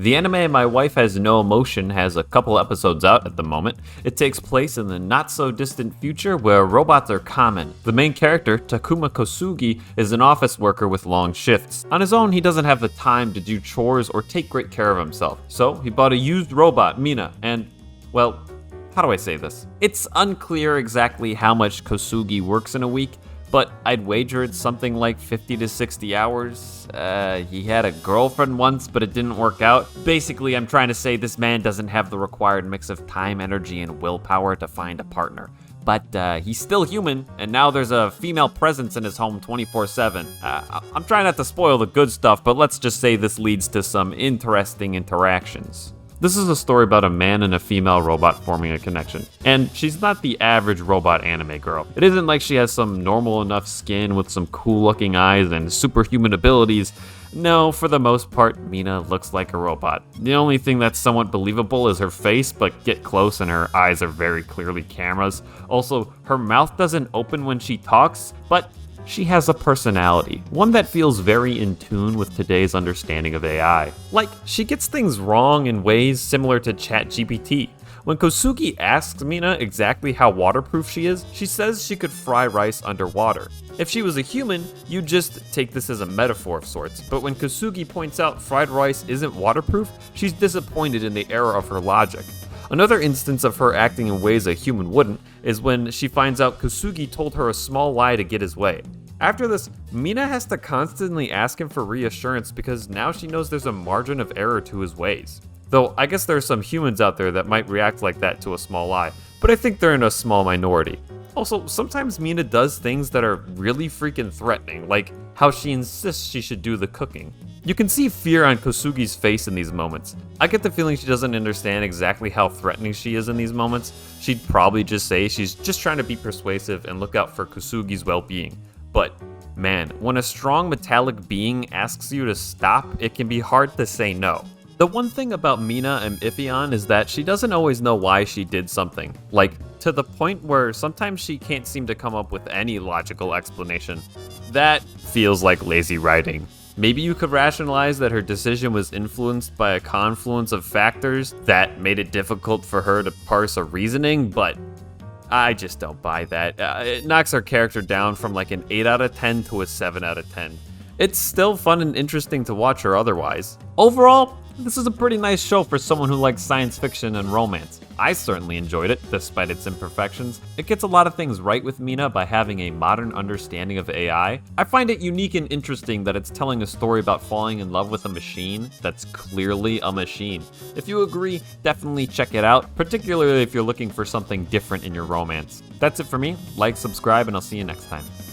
The anime My Wife Has No Emotion has a couple episodes out at the moment. It takes place in the not-so-distant future where robots are common. The main character, Takuma Kosugi, is an office worker with long shifts. On his own, he doesn't have the time to do chores or take great care of himself. So he bought a used robot, Mina, and, well, how do I say this? It's unclear exactly how much Kosugi works in a week, but I'd wager it's something like 50 to 60 hours. He had a girlfriend once, but it didn't work out. Basically, I'm trying to say this man doesn't have the required mix of time, energy, and willpower to find a partner. But he's still human, and now there's a female presence in his home 24/7. I'm trying not to spoil the good stuff, but let's just say this leads to some interesting interactions. This is a story about a man and a female robot forming a connection. And she's not the average robot anime girl. It isn't like she has some normal enough skin with some cool looking eyes and superhuman abilities. No, for the most part, Mina looks like a robot. The only thing that's somewhat believable is her face, but get close and her eyes are very clearly cameras. Also, her mouth doesn't open when she talks, but she has a personality, one that feels very in tune with today's understanding of AI. Like, she gets things wrong in ways similar to ChatGPT. When Kosugi asks Mina exactly how waterproof she is, she says she could fry rice underwater. If she was a human, you'd just take this as a metaphor of sorts, but when Kosugi points out fried rice isn't waterproof, she's disappointed in the error of her logic. Another instance of her acting in ways a human wouldn't is when she finds out Kosugi told her a small lie to get his way. After this, Mina has to constantly ask him for reassurance because now she knows there's a margin of error to his ways. Though I guess there are some humans out there that might react like that to a small lie, but I think they're in a small minority. Also, sometimes Mina does things that are really freaking threatening, like how she insists she should do the cooking. You can see fear on Kosugi's face in these moments. I get the feeling she doesn't understand exactly how threatening she is in these moments. She'd probably just say she's just trying to be persuasive and look out for Kosugi's well-being. But man, when a strong metallic being asks you to stop, it can be hard to say no. The one thing about Mina I'm iffy on is that she doesn't always know why she did something. Like, to the point where sometimes she can't seem to come up with any logical explanation. That feels like lazy writing. Maybe you could rationalize that her decision was influenced by a confluence of factors that made it difficult for her to parse a reasoning, but I just don't buy that. It knocks her character down from like an 8 out of 10 to a 7 out of 10. It's still fun and interesting to watch her otherwise. Overall, this is a pretty nice show for someone who likes science fiction and romance. I certainly enjoyed it, despite its imperfections. It gets a lot of things right with Mina by having a modern understanding of AI. I find it unique and interesting that it's telling a story about falling in love with a machine that's clearly a machine. If you agree, definitely check it out, particularly if you're looking for something different in your romance. That's it for me. Like, subscribe, and I'll see you next time.